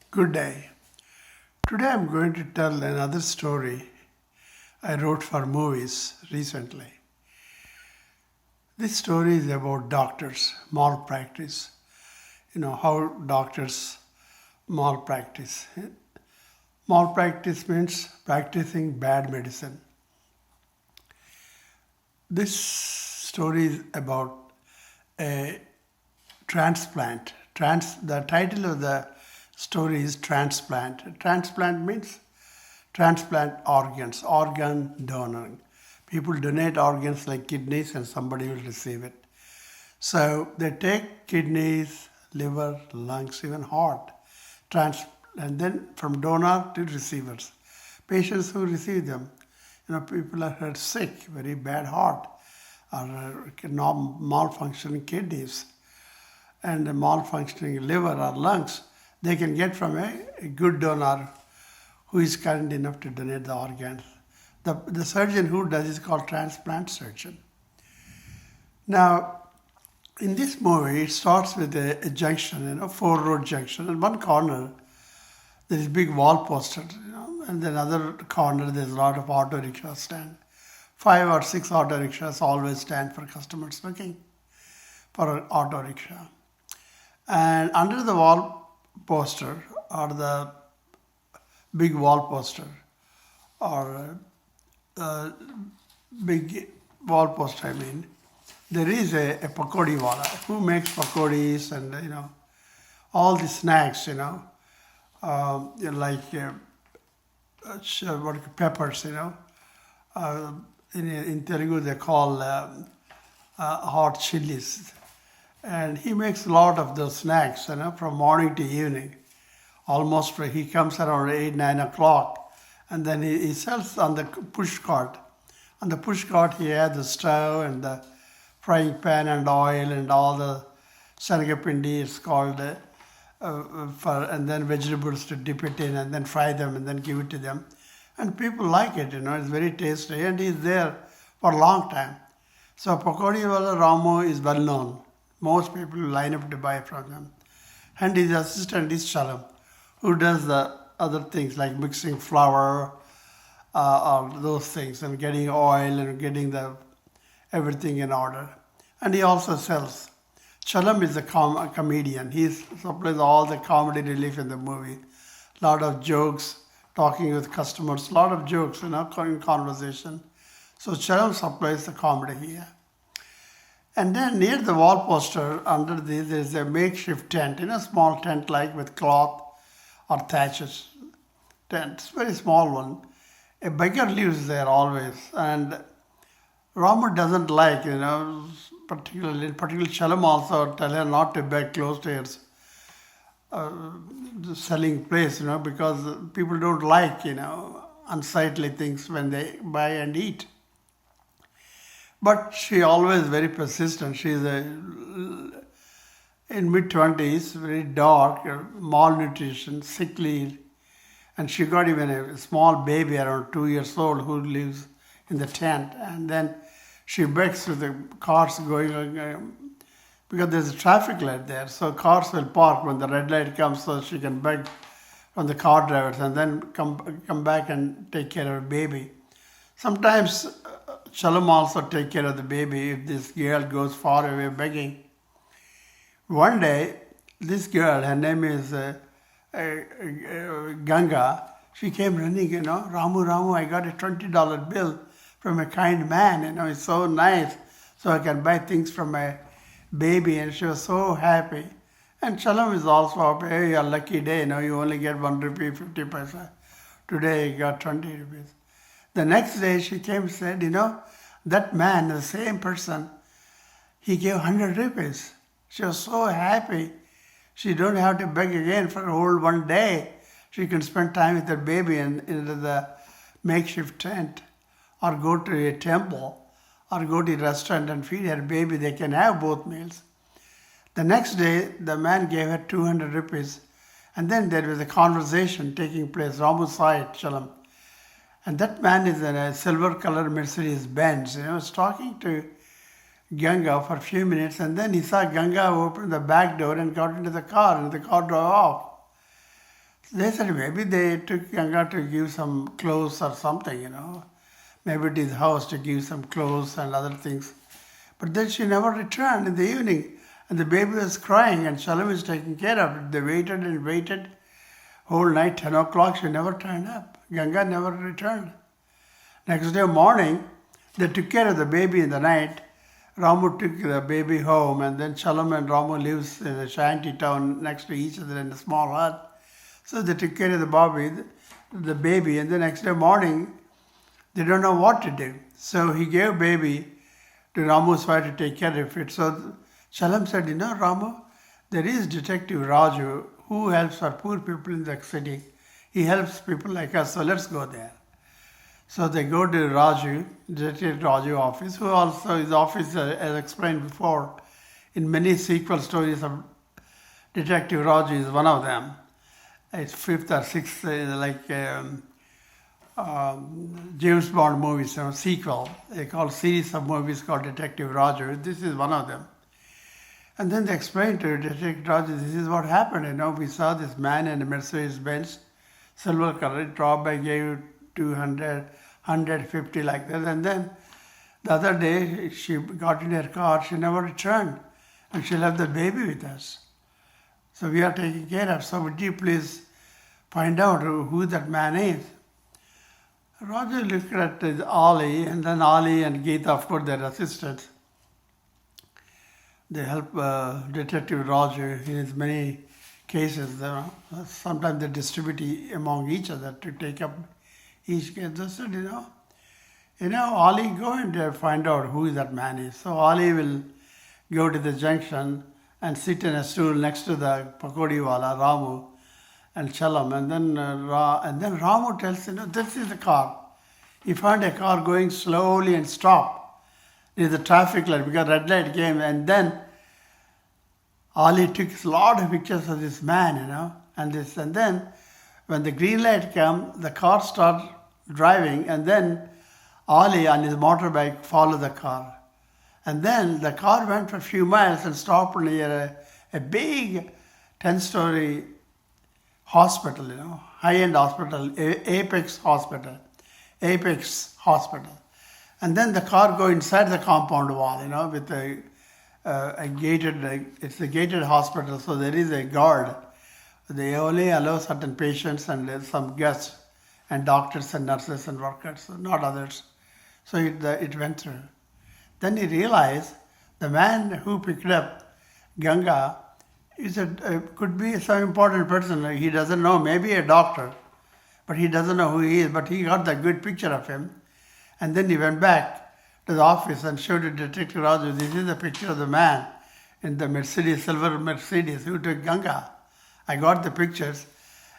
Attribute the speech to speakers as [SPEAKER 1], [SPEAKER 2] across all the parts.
[SPEAKER 1] Good day. Today I'm going to tell another story I wrote for movies recently. This story is about doctors, malpractice. How doctors malpractice. Malpractice means practicing bad medicine. This story is about a transplant. The title of the story is Transplant. Transplant means transplant organs, organ donor. People donate organs like kidneys and somebody will receive it. So they take kidneys, liver, lungs, even heart, and then from donor to receivers. Patients who receive them, people are hurt sick, very bad heart, or malfunctioning kidneys and a malfunctioning liver or lungs, they can get from a good donor who is kind enough to donate the organs. The surgeon who does is called transplant surgeon. Now, in this movie, it starts with a junction, four-road junction. In one corner, there is big wall poster, and then other corner, there's a lot of auto rickshaws stand. 5 or 6 auto rickshaws always stand for customers looking for an auto rickshaw. And under the wall poster or the big wall poster or big wall poster, there is a pakodi wala who makes pakodis and, all the snacks, like peppers, in Telugu they call hot chilies. And he makes a lot of those snacks, from morning to evening. Almost he comes around 8, 9 o'clock, and then he sells on the push cart. On the push cart, he has the stove and the frying pan and oil and all the sargapindi, it's called, and then vegetables to dip it in and then fry them and then give it to them. And people like it, it's very tasty, and he's there for a long time. So Pakodi Wala Ramu is well known. Most people line up to buy from him. And his assistant is Chalam, who does the other things like mixing flour or those things and getting oil and getting everything in order. And he also sells. Chalam is a comedian. He supplies all the comedy relief in the movie. A lot of jokes, talking with customers, a lot of jokes, in conversation. So Chalam supplies the comedy here. And then near the wall poster, under this, there is a makeshift tent, a small tent like with cloth or thatches tent. It's a very small one. A beggar lives there always. And Ramu doesn't like, particularly Chalam also tell her not to beg close to his selling place, because people don't like, unsightly things when they buy and eat. But she always very persistent. She's in mid-20s, very dark, malnutrition, sickly. And she got even a small baby around 2 years old who lives in the tent. And then she begs with the cars going, because there's a traffic light there. So cars will park when the red light comes so she can beg from the car drivers and then come back and take care of her baby. Sometimes Chalam also take care of the baby if this girl goes far away begging. One day, this girl, her name is Ganga, she came running, Ramu, I got a $20 bill from a kind man, it's so nice, so I can buy things from my baby, and she was so happy. And Chalam is also happy, hey, you're lucky day, you only get 1 rupee, 50 paisa. Today you got 20 rupees. The next day she came and said, that man, the same person, he gave 100 rupees. She was so happy. She don't have to beg again for a whole one day. She can spend time with her baby in the makeshift tent or go to a temple or go to a restaurant and feed her baby. They can have both meals. The next day, the man gave her 200 rupees. And then there was a conversation taking place. Ramu saw it, Chalam. And that man is in a silver color Mercedes Benz, was talking to Ganga for a few minutes, and then he saw Ganga open the back door and got into the car, and the car drove off. They said maybe they took Ganga to give some clothes or something, maybe to his house to give some clothes and other things. But then she never returned in the evening, and the baby was crying, and Shalom is taking care of it. They waited and waited whole night, 10 o'clock, she never turned up. Ganga never returned. Next day morning, they took care of the baby in the night. Ramu took the baby home, and then Shalom and Ramu lives in a shanty town next to each other in a small hut. So they took care of the baby, and the next day morning, they don't know what to do. So he gave baby to Ramu's wife to take care of it. So Shalom said, Ramu, there is Detective Raju who helps our poor people in the city. He helps people like us, so let's go there. So they go to Raju, Detective Raju office, who also his office, as explained before, in many sequel stories of Detective Raju is one of them. It's fifth or sixth, James Bond movies, sequel. They call series of movies called Detective Raju. This is one of them. And then they explained to Detective Raju, this is what happened. We saw this man in a Mercedes-Benz, silver color, drop by gave 200, 150 like that. And then the other day, she got in her car, she never returned. And she left the baby with us. So we are taking care of. So would you please find out who that man is? Roger looked at Ali, and then Ali and Geeta, of course, their assistants. They help Detective Roger in his many cases. Sometimes they distribute among each other to take up each case. They said, Ali, go and find out who that man is. So Ali will go to the junction and sit in a stool next to the pakodi wala, Ramu, and Shalom. And then Ramu tells, this is the car. He found a car going slowly and stopped. There's a traffic light because red light came, and then Ali took a lot of pictures of this man, and then when the green light came, the car started driving, and then Ali on his motorbike followed the car. And then the car went for a few miles and stopped near a big 10-story hospital, high-end hospital, Apex Hospital. And then the car go inside the compound wall, with a gated, it's a gated hospital, so there is a guard. They only allow certain patients and some guests and doctors and nurses and workers, not others. So it went through. Then he realized the man who picked up Ganga could be some important person. He doesn't know, maybe a doctor, but he doesn't know who he is. But he got the good picture of him. And then he went back to the office and showed to Detective Raju, this is the picture of the man in the Mercedes, silver Mercedes, who took Ganga. I got the pictures,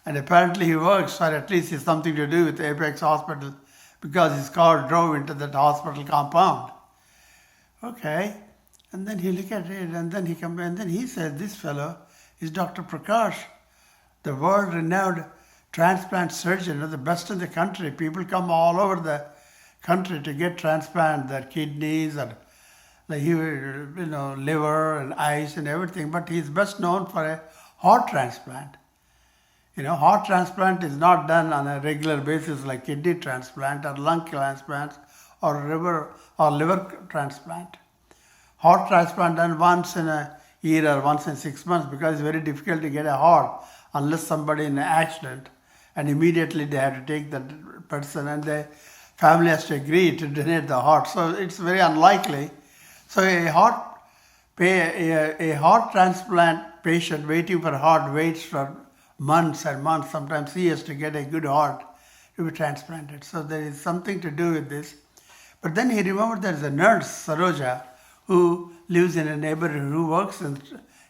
[SPEAKER 1] and apparently he works, or at least it's something to do with Apex Hospital, because his car drove into that hospital compound. Okay, and then he looked at it, and then he said, this fellow is Dr. Prakash, the world-renowned transplant surgeon, the best in the country. People come all over the country to get transplant, their kidneys or liver and eyes and everything. But he's best known for a heart transplant. Heart transplant is not done on a regular basis like kidney transplant or lung transplant or liver transplant. Heart transplant done once in a year or once in 6 months because it's very difficult to get a heart unless somebody in an accident, and immediately they have to take that person and the family has to agree to donate the heart. So it's very unlikely. So a heart transplant patient waiting for a heart waits for months and months, sometimes years, to get a good heart to be transplanted. So there is something to do with this. But then he remembered there is a nurse, Saroja, who lives in a neighborhood, who works in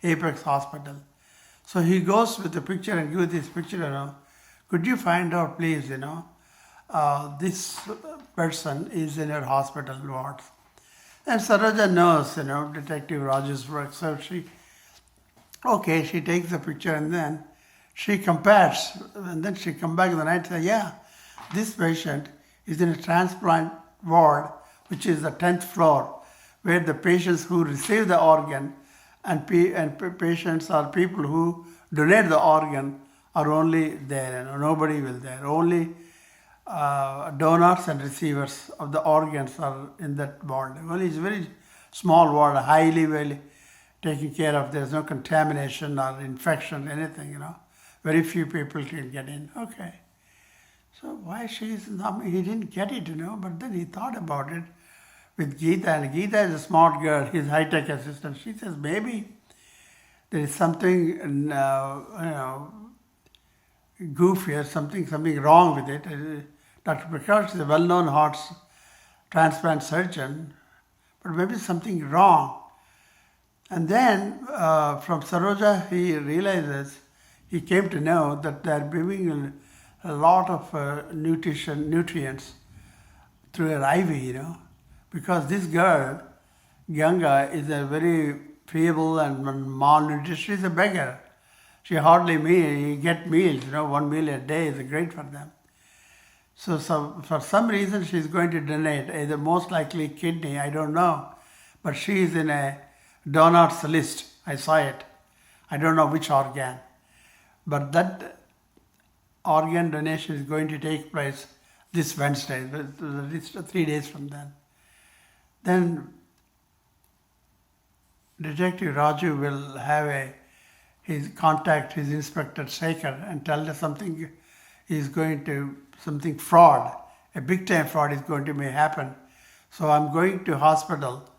[SPEAKER 1] Apex Hospital. So he goes with the picture and gives this picture, could you find out please, this person is in her hospital wards. And Saroja knows, Detective Raju's work. So she takes the picture and then she compares. And then she comes back in the night and says, yeah, this patient is in a transplant ward, which is the 10th floor, where the patients who receive the organ and patients or people who donate the organ are only there, nobody will there. Only donors and receivers of the organs are in that ward. Only it's very small ward, highly well taken care of. There's no contamination or infection, anything, Very few people can get in. Okay. So why she's not, he didn't get it, but then he thought about it with Geeta, and Geeta is a smart girl, his high-tech assistant. She says, maybe there is something, goofy or something wrong with it. Dr. Prakash is a well-known heart transplant surgeon, but maybe something wrong. And then from Saroja, he realizes, he came to know that they're giving a lot of nutrients through her IV, because this girl, Ganga, is a very feeble and malnourished. She's a beggar. She hardly get meals, 1 meal a day is great for them. So for some reason she's going to donate, either most likely kidney, I don't know. But she is in a donors list. I saw it. I don't know which organ. But that organ donation is going to take place this Wednesday, it's 3 days from then. Then Detective Raju will have contact his Inspector Sekhar and tell her something fraud, a big time fraud is going to may happen. So I'm going to hospital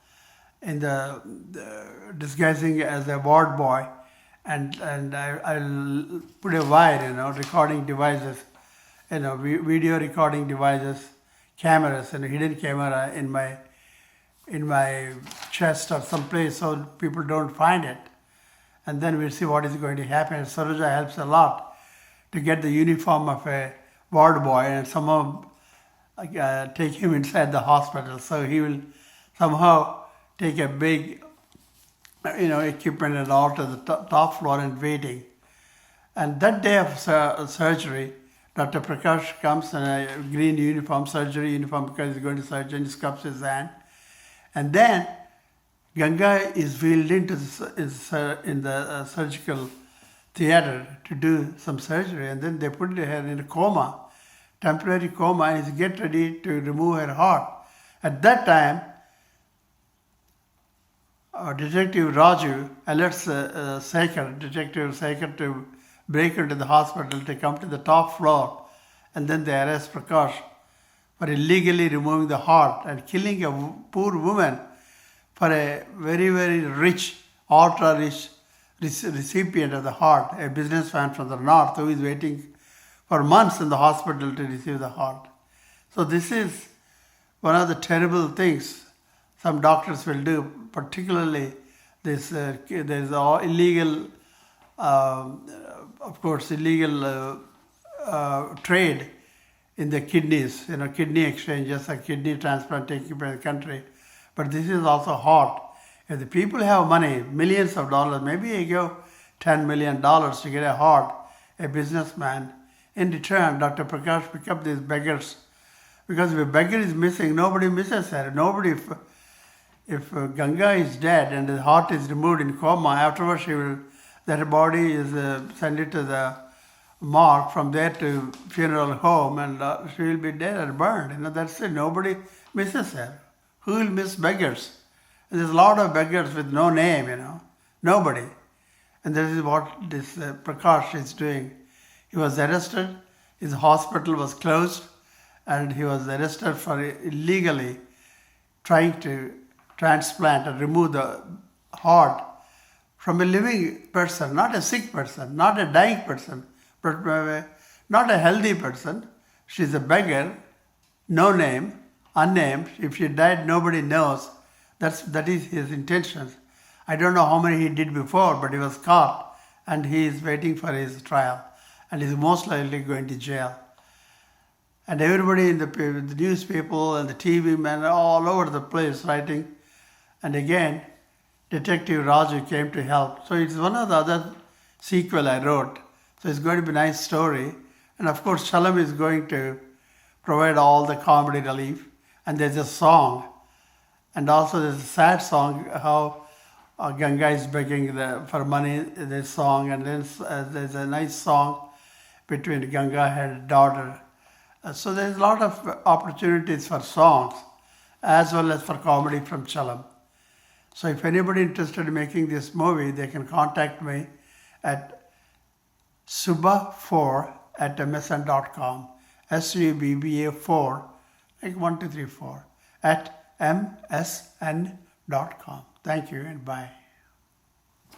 [SPEAKER 1] in the disguising as a ward boy, and I'll put a wire, recording devices, video recording devices, cameras, hidden camera in my chest or someplace so people don't find it. And then we'll see what is going to happen. Saroja helps a lot to get the uniform of a ward boy and somehow take him inside the hospital. So he will somehow take a big, equipment and all to the top floor and waiting. And that day of surgery, Dr. Prakash comes in a green uniform, surgery uniform, because he's going to surgery, and he cups his hand. And then Ganga is wheeled into the surgical theater to do some surgery, and then they put her in a coma, temporary coma, and get ready to remove her heart. At that time, Detective Raju alerts Detective Sekhar to break into the hospital, to come to the top floor, and then they arrest Prakash for illegally removing the heart and killing a poor woman for a very, very rich, ultra-rich recipient of the heart, a businessman from the north who is waiting for months in the hospital to receive the heart. So this is one of the terrible things some doctors will do, particularly this there's illegal, illegal trade in the kidneys, kidney exchanges and kidney transplant taking place in the country. But this is also heart. If the people have money, millions of dollars, maybe you give $10 million to get a heart, a businessman. In return, Dr. Prakash pick up these beggars. Because if a beggar is missing, nobody misses her. Nobody, if Ganga is dead and the heart is removed in coma, afterwards that body is sent it to the morgue, from there to funeral home, and she will be dead or burned. That's it. Nobody misses her. Who will miss beggars? And there's a lot of beggars with no name, nobody. And this is what this Prakash is doing. He was arrested, his hospital was closed, and he was arrested for illegally trying to transplant and remove the heart from a living person, not a sick person, not a dying person, but not a healthy person. She's a beggar, no name, unnamed. If she died, nobody knows. That is his intentions. I don't know how many he did before, but he was caught and he is waiting for his trial and is most likely going to jail. And everybody in the newspaper and the TV men all over the place writing. And again, Detective Raju came to help. So it's one of the other sequel I wrote. So it's going to be a nice story. And of course, Shalam is going to provide all the comedy relief. And there's a song. And also there's a sad song, how Ganga is begging for money, this song. And then there's a nice song between Ganga and daughter. So there's a lot of opportunities for songs as well as for comedy from Chalam. So if anybody interested in making this movie, they can contact me at subba4@msn.com. SUBBA4, like 1, 2, 3, 4, at msn.com. Thank you and bye.